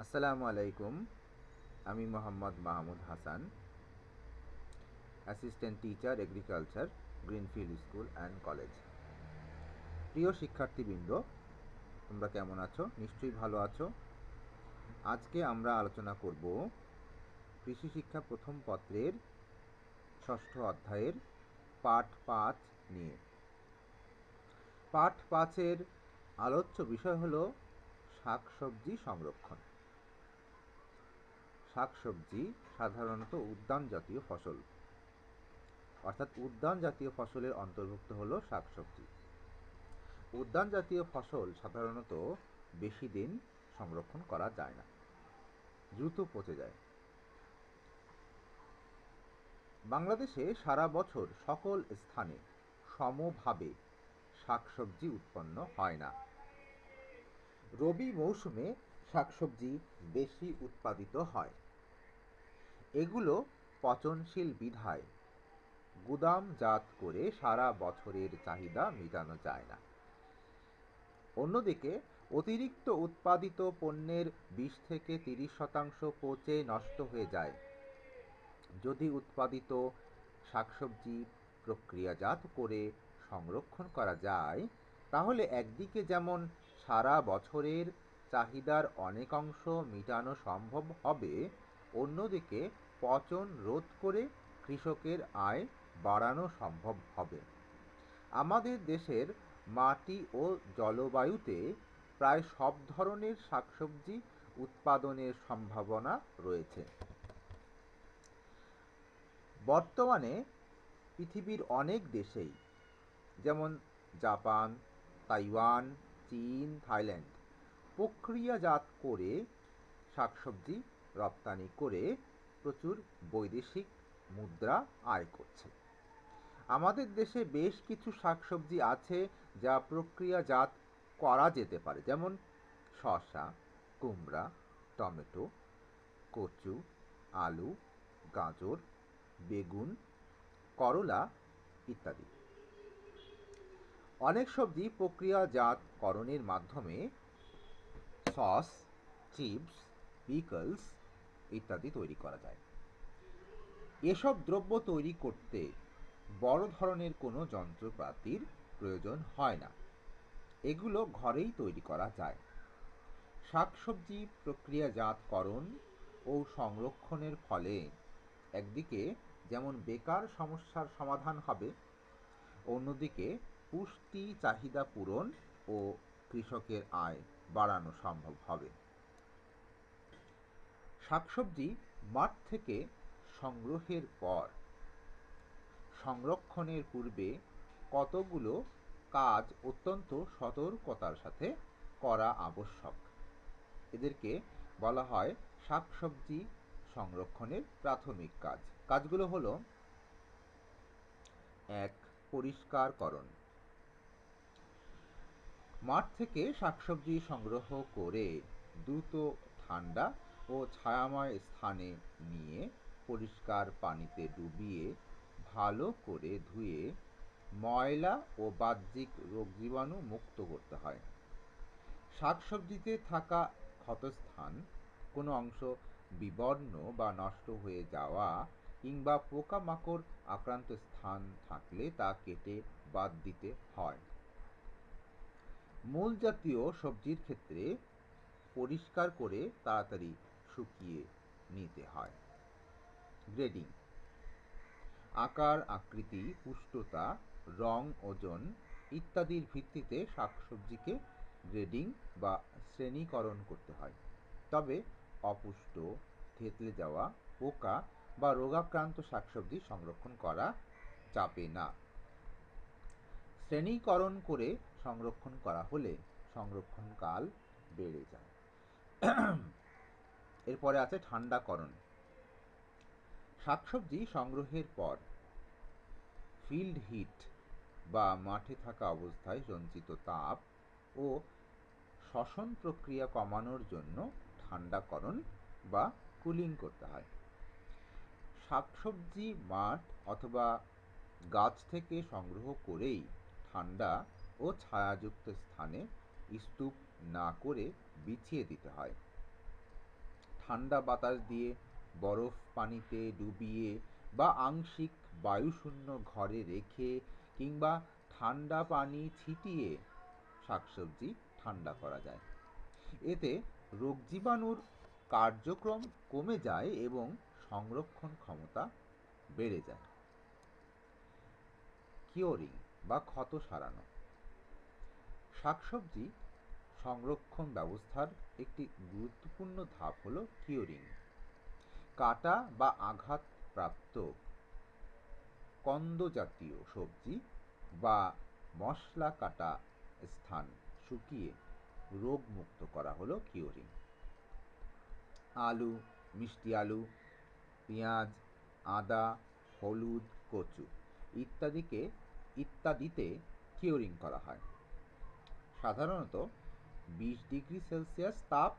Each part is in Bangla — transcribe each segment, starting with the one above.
আসসালামু আলাইকুম। আমি Mohammad Mahmud Hasan, assistant teacher agriculture, greenfield school and college. প্রিয় শিক্ষার্থীবৃন্দ, তোমরা কেমন আছো? নিশ্চয়ই ভালো আছো। আজকে আমরা আলোচনা করব কৃষি শিক্ষা প্রথম পত্রের ষষ্ঠ অধ্যায়ের পাঠ ৫ নিয়ে। পাঠ ৫-এর আলোচ্য বিষয় হলো শাকসবজি সংরক্ষণ। শাকসবজি সাধারণত উদ্যান জাতীয় ফসল, অর্থাৎ উদ্যান জাতীয় ফসলের অন্তর্ভুক্ত হলো শাকসবজি। উদ্যান জাতীয় ফসল সাধারণত বেশি দিন সংরক্ষণ করা যায় না, দ্রুত পচে যায়। বাংলাদেশে সারা বছর সকল স্থানে সমভাবে শাকসবজি উৎপন্ন হয় না। রবি মৌসুমে শাকসবজি বেশি উৎপাদিত হয়। এগুলো পচনশীল বিধায় গুদামজাত করে সারা বছরের চাহিদা মেটানো যায় না। অন্যদিকে অতিরিক্ত উৎপাদিত পণ্যের 20-30% পচে নষ্ট হয়ে যায়। যদি উৎপাদিত শাকসবজি প্রক্রিয়াজাত করে সংরক্ষণ করা যায়, তাহলে একদিকে যেমন সারা বছরের চাহিদার অনেকাংশ মেটানো সম্ভব হবে, অন্যদিকে পচন রোধ করে কৃষকের আয় বাড়ানো সম্ভব হবে। আমাদের দেশের মাটি ও জলবায়ুতে প্রায় সব ধরনের শাকসবজি উৎপাদনের সম্ভাবনা রয়েছে। বর্তমানে পৃথিবীর অনেক দেশেই, যেমন জাপান, তাইওয়ান, চীন, থাইল্যান্ড, প্রক্রিয়াজাত করে শাকসবজি রপ্তানি করে প্রচুর বৈদেশিক মুদ্রা আয় করছে। আমাদের দেশে বেশ কিছু শাকসবজি আছে যা প্রক্রিয়াজাত করা যেতে পারে, যেমন শসা, কুমড়া, টমেটো, কচু, আলু, গাজর, বেগুন, করলা ইত্যাদি। অনেক সবজি প্রক্রিয়াজাতকরণের মাধ্যমে সস, চিপস, পিকলস ইত্যাদি তৈরি করা যায়। এসব দ্রব্য তৈরি করতে বড় ধরনের কোনো যন্ত্রপাতির প্রয়োজন হয় না, এগুলো ঘরেই তৈরি করা যায়। শাকসবজি প্রক্রিয়াজাতকরণ ও সংরক্ষণের ফলে একদিকে যেমন বেকার সমস্যার সমাধান হবে, অন্যদিকে পুষ্টি চাহিদা পূরণ ও কৃষকের আয় বাড়ানো সম্ভব হবে। শাকসবজি মাঠ থেকে সংগ্রহের পর সংরক্ষণের পূর্বে কতগুলো কাজ অত্যন্ত সতর্কতার সাথে করা আবশ্যক। এদেরকে বলা হয় শাকসবজি সংরক্ষণের প্রাথমিক কাজ। কাজগুলো হলো: ১. পরিষ্কারকরণ। মাঠ থেকে শাকসবজি সংগ্রহ করে দ্রুত ঠান্ডা ও ছায়াময় স্থানে নিয়ে পরিষ্কার পানিতে ডুবিয়ে ভালো করে ধুয়ে ময়লা ও বাহ্যিক রোগজীবাণু মুক্ত করতে হয়। শাকসবজিতে থাকা ক্ষতস্থান, কোনো অংশ বিবর্ণ বা নষ্ট হয়ে যাওয়া কিংবা পোকামাকড় আক্রান্ত স্থান থাকলে তা কেটে বাদ দিতে হয়। মূল জাতীয় সবজির ক্ষেত্রে পরিষ্কার করে তাড়াতাড়ি শুকিয়ে নিতে হয়। গ্রেডিং: আকার, আকৃতি, পুষ্টতা, রং, ওজন ইত্যাদির ভিত্তিতে শাকসবজিকে গ্রেডিং বা শ্রেণীকরণ করতে হয়। তবে অপুষ্ট, থেতলে যাওয়া, পোকা বা রোগাক্রান্ত শাকসবজি সংরক্ষণ করা যাবে না। শ্রেণীকরণ করে সংরক্ষণ করা হলে সংরক্ষণকাল বেড়ে যায়। এরপরে আছে ঠান্ডাকরণ। শাকসবজি সংগ্রহের পর ফিল্ড হিট বা মাঠে থাকা অবস্থায় সঞ্চিত তাপ ও শ্বসন প্রক্রিয়া কমানোর জন্য ঠান্ডাকরণ বা কুলিং করতে হয়। শাকসবজি মাঠ অথবা গাছ থেকে সংগ্রহ করেই ঠান্ডা ও ছায়াযুক্ত স্থানে স্তূপ না করে বিছিয়ে দিতে হয়। ঠান্ডা বাতাস দিয়ে, বরফ পানিতে ডুবিয়ে বা আংশিক বায়ুশূন্য ঘরে রেখে কিংবা ঠান্ডা পানি ছিটিয়ে শাকসবজি ঠান্ডা করা যায়। এতে রোগ জীবাণুর কার্যক্রম কমে যায় এবং সংরক্ষণ ক্ষমতা বেড়ে যায়। কিওরিং বা ক্ষত সারানো। শাকসবজি সংরক্ষণ ব্যবস্থার একটি গুরুত্বপূর্ণ ধাপ হল কিওরিং। কাটা বা আঘাতপ্রাপ্ত কন্দ জাতীয় সবজি বা মশলা কাটা স্থান শুকিয়ে রোগমুক্ত করা হলো কিওরিং। আলু, মিষ্টি আলু, পেঁয়াজ, আদা, হলুদ, কচু ইত্যাদিতে কিওরিং করা হয়। সাধারণত 20°C তাপ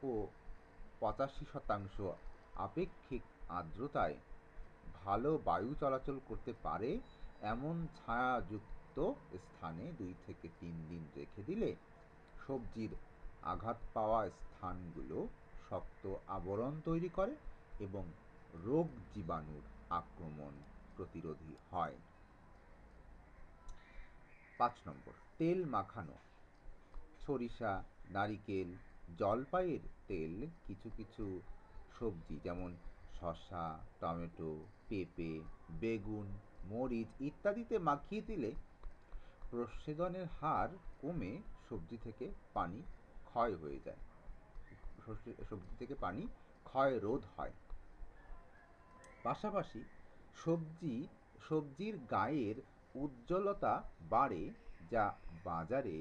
ও 85% আপেক্ষিক আর্দ্রতায় ভালো বায়ু চলাচল করতে পারে এমন ছায়াযুক্ত স্থানে 2 থেকে 3 দিন রেখে দিলে সবজির আঘাত পাওয়া স্থানগুলো শক্ত আবরণ তৈরি করে এবং রোগ জীবাণুর আক্রমণ প্রতিরোধী হয়। 5 নম্বর, তেল মাখানো। সরিষা, নারিকেল, জলপাইয়ের তেল কিছু কিছু সবজি যেমন শসা, টমেটো, পেঁপে, বেগুন, মরিচ ইত্যাদিতে মাখিয়ে দিলে প্রস্বেদনের হার কমে সবজি থেকে পানি ক্ষয় হয়ে যায়, সবজি থেকে পানি ক্ষয় রোধ হয়। পাশাপাশি সবজির গায়ের উজ্জ্বলতা বাড়ে, যা বাজারে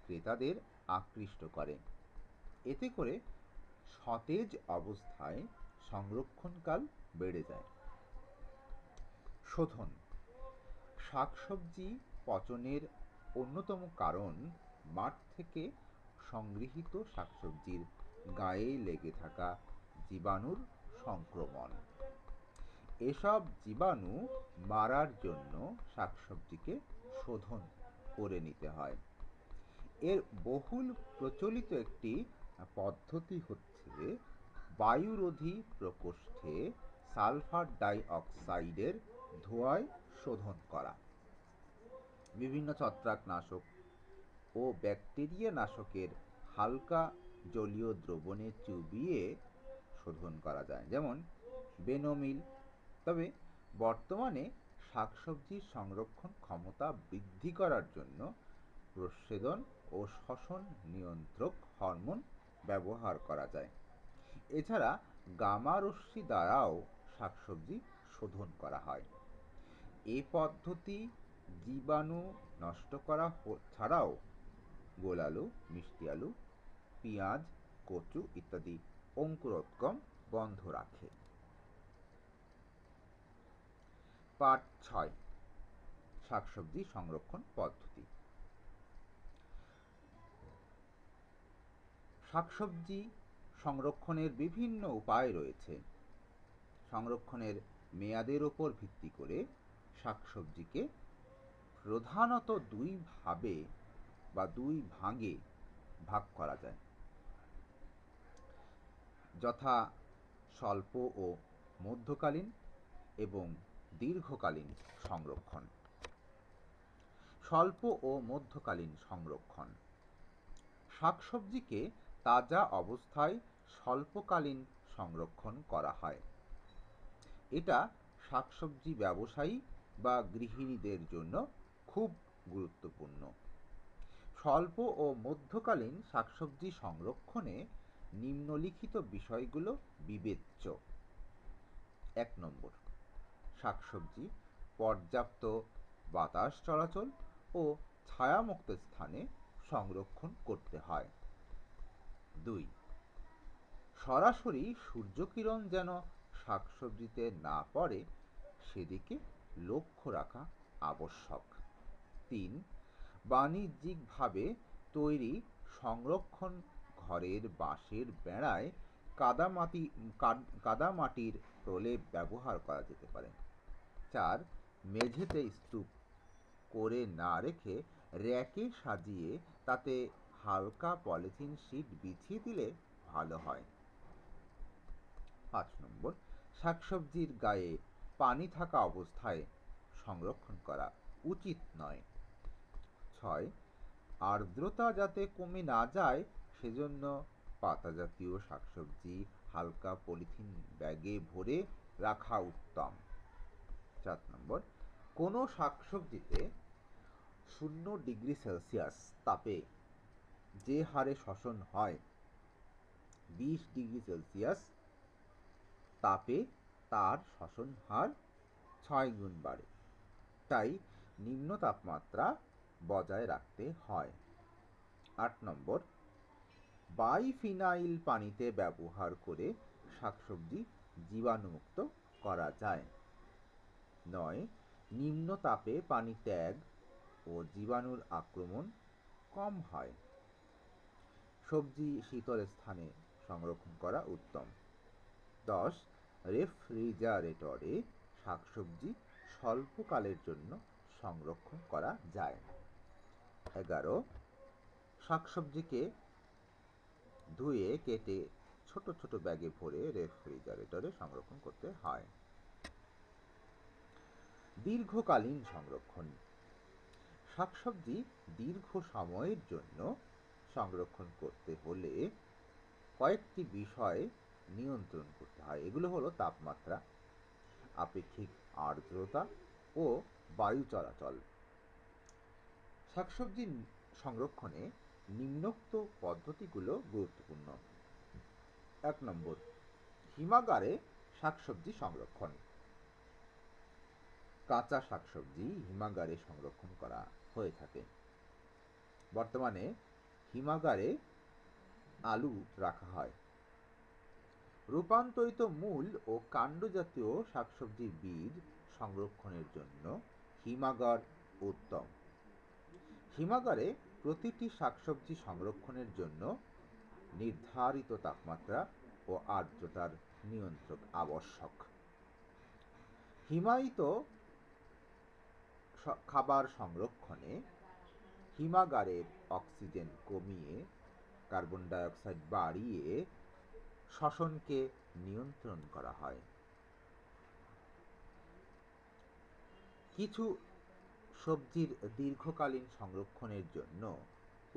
ক্রেতাদের আকৃষ্ট করে। এতে করে সতেজ অবস্থায় সংরক্ষণকাল বেড়ে যায়। শোধন। শাকসবজি পচনের অন্যতম কারণ মাঠ থেকে সংগৃহীত শাকসবজির গায়ে লেগে থাকা জীবাণুর সংক্রমণ। এসব জীবাণু মারার জন্য শাকসবজিকে শোধন করে নিতে হয়। এর বহুল প্রচলিত একটি পদ্ধতি হচ্ছে বায়ুরোধী প্রকোষ্ঠে সালফার ডাই অক্সাইডের ধোঁয়ায় শোধন করা। বিভিন্ন ছত্রাকনাশক ও ব্যাকটেরিয়া নাশকের হালকা জলীয় দ্রবণে চুবিয়ে শোধন করা যায়, যেমন বেনোমিল। তবে বর্তমানে শাকসবজির সংরক্ষণ ক্ষমতা বৃদ্ধি করার জন্য প্রস্বেদন ও শ্বসন নিয়ন্ত্রক হরমোন ব্যবহার করা যায়। এছাড়া গামা রশ্মি দ্বারাও শাকসবজি শোধন করা হয়। এই পদ্ধতি জীবাণু নষ্ট করা ছাড়াও গোলালু, মিষ্টি আলু, পেঁয়াজ, কচু ইত্যাদি অঙ্কুরোদ্গম বন্ধ রাখে। পার্ট 6, শাকসবজি সংরক্ষণ পদ্ধতি। শাকসবজি সংরক্ষণের বিভিন্ন উপায় রয়েছে। সংরক্ষণের মেয়াদের উপর ভিত্তি করে শাকসবজিকে প্রধানত দুই ভাগে ভাগ করা যায়, যথা স্বল্প ও মধ্যকালীন এবং দীর্ঘকালীন সংরক্ষণ। স্বল্প ও মধ্যকালীন সংরক্ষণ। শাকসবজিকে তাজা অবস্থায় স্বল্পকালীন সংরক্ষণ করা হয়। এটা শাকসবজি ব্যবসায়ী বা গৃহিণীদের জন্য খুব গুরুত্বপূর্ণ। স্বল্প ও মধ্যকালীন শাকসবজি সংরক্ষণে নিম্নলিখিত বিষয়গুলো বিবেচ্য। 1 নম্বর, শাকসবজি পর্যাপ্ত বাতাস চলাচল ও ছায়ামুক্ত স্থানে সংরক্ষণ করতে হয়। 2, সরাসরি সূর্যকিরণ যেন শাকসবজিতে না পড়ে সেদিকে লক্ষ্য রাখা আবশ্যক। 3, বাণিজ্যিকভাবে তৈরি সংরক্ষণ ঘরের বাঁশের বেড়ায় কাদামাটির প্রলেপ ব্যবহার করা যেতে পারে। 4, মেঝেতে স্তূপ করে না রেখে র্যাকে সাজিয়ে তাতে হালকা পলিথিন শীট বিছিয়ে দিলে ভালো হয়। 5 নম্বর, শাকসবজির গায়ে পানি থাকা অবস্থায় সংরক্ষণ করা উচিত নয়। 6, আর্দ্রতা যাতে কমে না যায় সেজন্য পাতা জাতীয় শাকসবজি হালকা পলিথিন ব্যাগে ভরে রাখা উত্তম। 4 নম্বর, কোনো শাকসবজিতে 0°C তাপে যে হারে শ্বসন হয় 20°C তাপে তার শ্বসন হার 6 গুণ বাড়ে, তাই নিম্ন তাপমাত্রা বজায় রাখতে হয়। 8 নম্বর, বাইফিনাইল পানিতে ব্যবহার করে শাকসবজি জীবাণুমুক্ত করা যায়। 9, নিম্ন তাপে পানি ত্যাগ ও জীবাণুর আক্রমণ কম হয়। সবজি শীতল স্থানে সংরক্ষণ করা উত্তম। 10, রেফ্রিজারেটরে শাকসবজি স্বল্পকালের জন্য সংরক্ষণ করা যায়। 11, শাকসবজিকে ধুয়ে কেটে ছোট ছোট ব্যাগে ভরে রেফ্রিজারেটরে সংরক্ষণ করতে হয়। দীর্ঘকালীন সংরক্ষণ। শাকসবজি দীর্ঘ সময়ের জন্য সংরক্ষণ করতে হলে কয়েকটি বিষয় নিয়ন্ত্রণ করতে হয়। এগুলো হলো তাপমাত্রা, আপেক্ষিক আর্দ্রতা ও বায়ু চলাচল। শাকসবজি সংরক্ষণে নিম্নোক্ত পদ্ধতিগুলো গুরুত্বপূর্ণ। 1 নম্বর, হিমাগারে শাকসবজি সংরক্ষণ। কাঁচা শাকসবজি হিমাগারে সংরক্ষণ করা হয়ে থাকে। বর্তমানে হিমাগারে আলু রাখা হয়। রূপান্তরিত মূল ও কাণ্ড জাতীয় শাকসবজির বীজ সংরক্ষণের জন্য হিমাগার উত্তম। হিমাগারে প্রতিটি শাকসবজি সংরক্ষণের জন্য নির্ধারিত তাপমাত্রা ও আর্দ্রতার নিয়ন্ত্রক আবশ্যক। হিমায়িত খাবার সংরক্ষণে হিমাগারের অক্সিজেন কমিয়ে কার্বন ডাই অক্সাইড বাড়িয়ে শ্বসনকে নিয়ন্ত্রণ করা হয়। কিছু সবজির দীর্ঘকালীন সংরক্ষণের জন্য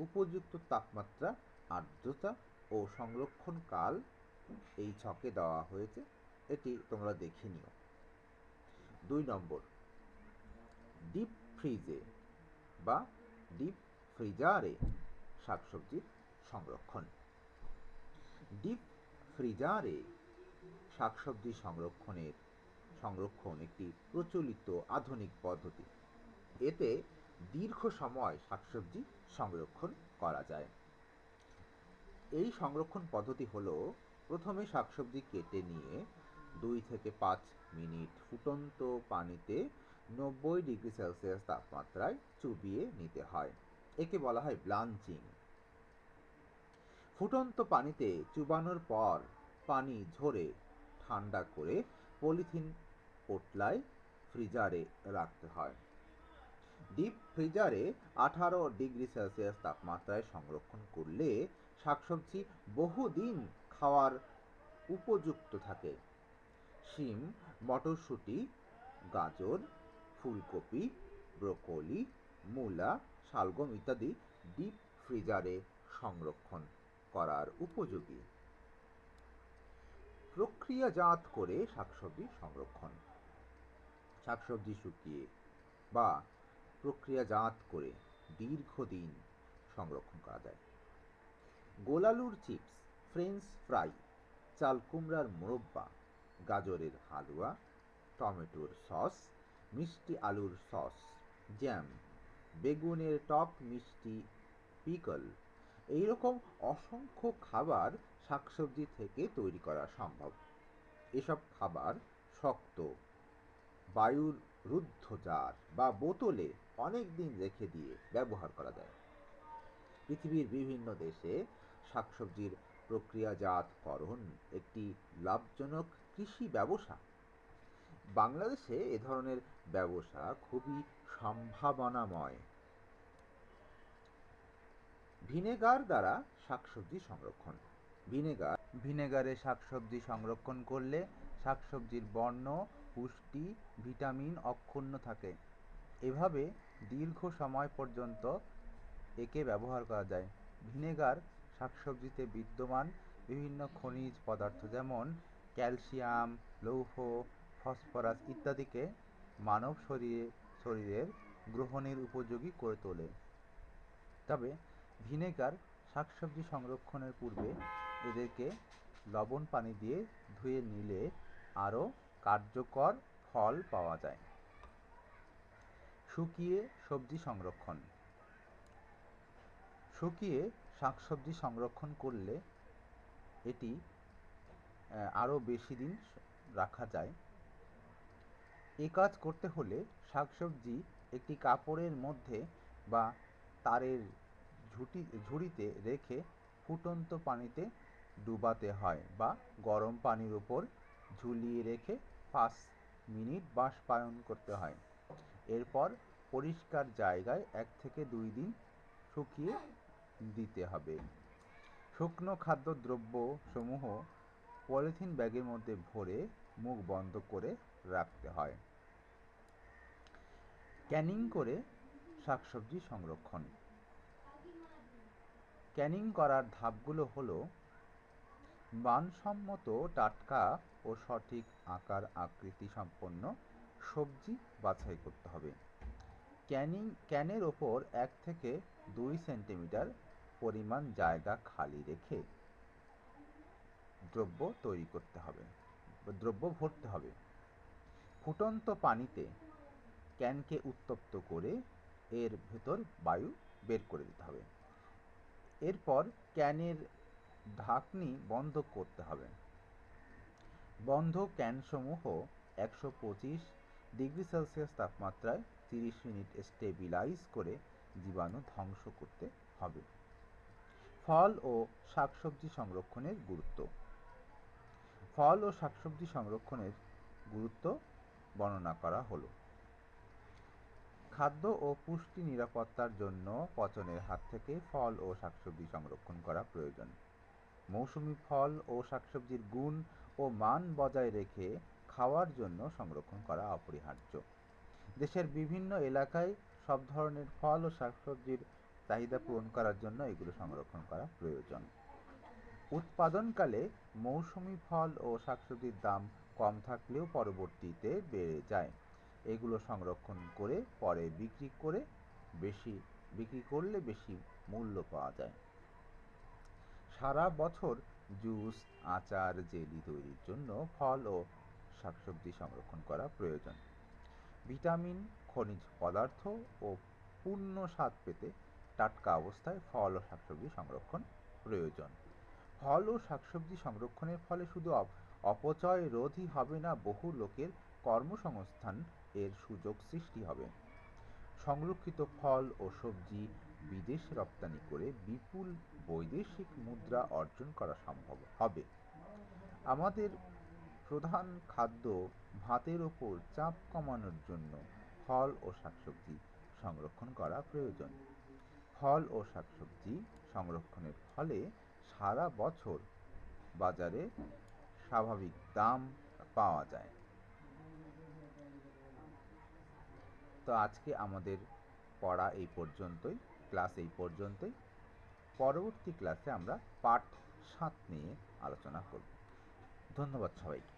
উপযুক্ত তাপমাত্রা, আর্দ্রতা ও সংরক্ষণ কাল এই ছকে দেওয়া হয়েছে, এটি তোমরা দেখে নিও। 2 নম্বর, ডিপ ফ্রিজে বা ডিপ ফ্রিজারে শাকসবজির সংরক্ষণ। ডিপ ফ্রিজারে শাকসবজি সংরক্ষণ একটি প্রচলিত আধুনিক পদ্ধতি। এতে দীর্ঘ সময় শাকসবজি সংরক্ষণ করা যায়। এই সংরক্ষণ পদ্ধতি হলো, প্রথমে শাকসবজি কেটে নিয়ে 2 থেকে 5 মিনিট ফুটন্ত পানিতে 90°C তাপমাত্রায় চুবিয়ে নিতে হয়। একে বলা হয় ব্লাঞ্চিং। ফুটন্ত পানিতে চুবানোর পর পানি ঝরে ঠান্ডা করে পলিথিন পোটলায় ফ্রিজারে রাখতে হয়। ডিপ ফ্রিজারে 18°C তাপমাত্রায় সংরক্ষণ করলে শাকসবজি বহুদিন খাওয়ার উপযুক্ত থাকে। শিম, মটরশুঁটি, গাজর, ফুলকপি, ব্রোকলি, মূলা, শালগম ইত্যাদি ডিপ ফ্রিজারে সংরক্ষণ করার উপযোগী। প্রক্রিয়াজাত করে শাকসবজি সংরক্ষণ। শাকসবজি শুকিয়ে বা প্রক্রিয়াজাত করে দীর্ঘদিন সংরক্ষণ করা যায়। গোলালুর চিপস, ফ্রেঞ্চ ফ্রাই, চাল কুমড়ার মোরব্বা, গাজরের হালুয়া, টমেটোর সস, মিষ্টি আলুর সস, জ্যাম, বেগুনের টক মিষ্টি পিকল, এইরকম অসংখ্য খাবার শাকসবজি থেকে তৈরি করা সম্ভব। এসব খাবার শক্ত, বায়ুর রুদ্ধ জার বা বোতলে অনেক দিন রেখে দিয়ে ব্যবহার করা যায়। পৃথিবীর বিভিন্ন দেশে শাকসবজির প্রক্রিয়াজাতকরণ একটি লাভজনক কৃষি ব্যবসা। বাংলাদেশে এ ধরনের ব্যবসা খুবই সম্ভাবনাময়। ভিনেগার দ্বারা শাকসবজি সংরক্ষণ। ভিনেগারে শাকসবজি সংরক্ষণ করলে শাকসবজির বর্ণ, পুষ্টি, ভিটামিন অক্ষুণ্ণ থাকে। এভাবে দীর্ঘ সময় পর্যন্ত একে ব্যবহার করা যায়। ভিনেগার শাকসবজিতে বিদ্যমান বিভিন্ন খনিজ পদার্থ যেমন ক্যালসিয়াম, লৌহ, ফসফরাস ইত্যাদিকে মানব শরীরের গ্রহণের উপযোগী করে তোলে। তবে ভিনেগার শাকসবজি সংরক্ষণের পূর্বে এদেরকে লবণ পানি দিয়ে ধুয়ে নিলে আরও কার্যকর ফল পাওয়া যায়। শুকিয়ে সবজি সংরক্ষণ। শুকিয়ে শাকসবজি সংরক্ষণ করলে এটি আরও বেশি দিন রাখা যায়। এ কাজ করতে হলে শাকসবজি একটি কাপড়ের মধ্যে বা তারের ঝুড়িতে রেখে ফুটন্ত পানিতে ডুবাতে হয় বা গরম পানির উপর ঝুলিয়ে রেখে 5 মিনিট বাষ্পায়ন করতে হয়। এরপর পরিষ্কার জায়গায় 1 থেকে 2 দিন শুকিয়ে দিতে হবে। শুকনো খাদ্যদ্রব্য সমূহ পলিথিন ব্যাগের মধ্যে ভরে মুখ বন্ধ করে রাখতে হয়। ক্যানিং করে শাকসবজি সংরক্ষণ। ক্যানিং করার ধাপগুলো হলো: মানসম্মত টাটকা ও সঠিক আকার আকৃতি সম্পন্ন সবজি বাছাই করতে হবে। ক্যানের ওপর 1 থেকে 2 সেন্টিমিটার পরিমাণ জায়গা খালি রেখে দ্রব্য ভরতে হবে। ফুটন্ত পানিতে ক্যানকে উত্তপ্ত করে এর ভেতর বায়ু বের করে দিতে হবে। এরপর ক্যানের ঢাকনি বন্ধ করতে হবে। বন্ধ ক্যানসমূহ 125 ডিগ্রি সেলসিয়াস তাপমাত্রায় 30 মিনিট স্টেবিলাইজ করে জীবাণু ধ্বংস করতে হবে। ফল ও শাকসবজি সংরক্ষণের গুরুত্ব। ফল ও শাকসবজি সংরক্ষণের গুরুত্ব বর্ণনা করা হলো: খাদ্য ও পুষ্টি নিরাপত্তার জন্য পচনের হাত থেকে ফল ও শাকসবজি সংরক্ষণ করা প্রয়োজন। মৌসুমী ফল ও শাকসবজির গুণ ও মান বজায় রেখে খাওয়ার জন্য সংরক্ষণ করা অপরিহার্য। দেশের বিভিন্ন এলাকায় সব ধরনের ফল ও শাকসবজির চাহিদা পূরণ করার জন্য এগুলো সংরক্ষণ করা প্রয়োজন। উৎপাদনকালে মৌসুমী ফল ও শাকসবজির দাম কম থাকলেও পরবর্তীতে বেড়ে যায়। এগুলো সংরক্ষণ করে পরে বিক্রি করলে বেশি মূল্য পাওয়া যায়। সারা বছর জুস, আচার, জেলি তৈরির জন্য ফল ও শাকসবজি সংরক্ষণ করা প্রয়োজন। ভিটামিন, খনিজ পদার্থ ও পূর্ণ স্বাদ পেতে টাটকা অবস্থায় ফল ও শাকসবজি সংরক্ষণ প্রয়োজন। ফল ও শাকসবজি সংরক্ষণের ফলে শুধু অপচয় রোধই হবে না, বহু লোকের কর্মসংস্থান এর সুযোগ সৃষ্টি হবে। সংরক্ষিত ফল ও সবজি বিদেশে রপ্তানি করে বিপুল বৈদেশিক মুদ্রা অর্জন করা সম্ভব হবে। আমাদের প্রধান খাদ্য ভাতের ওপর চাপ কমানোর জন্য ফল ও শাকসবজি সংরক্ষণ করা প্রয়োজন। ফল ও শাকসবজি সংরক্ষণের ফলে সারা বছর বাজারে স্বাভাবিক দাম পাওয়া যায়। তো আজকে আমাদের পড়া এই পর্যন্তই, ক্লাস এই পর্যন্তই। পরবর্তী ক্লাসে আমরা পাঠ 7 নিয়ে আলোচনা করব। ধন্যবাদ সবাইকে।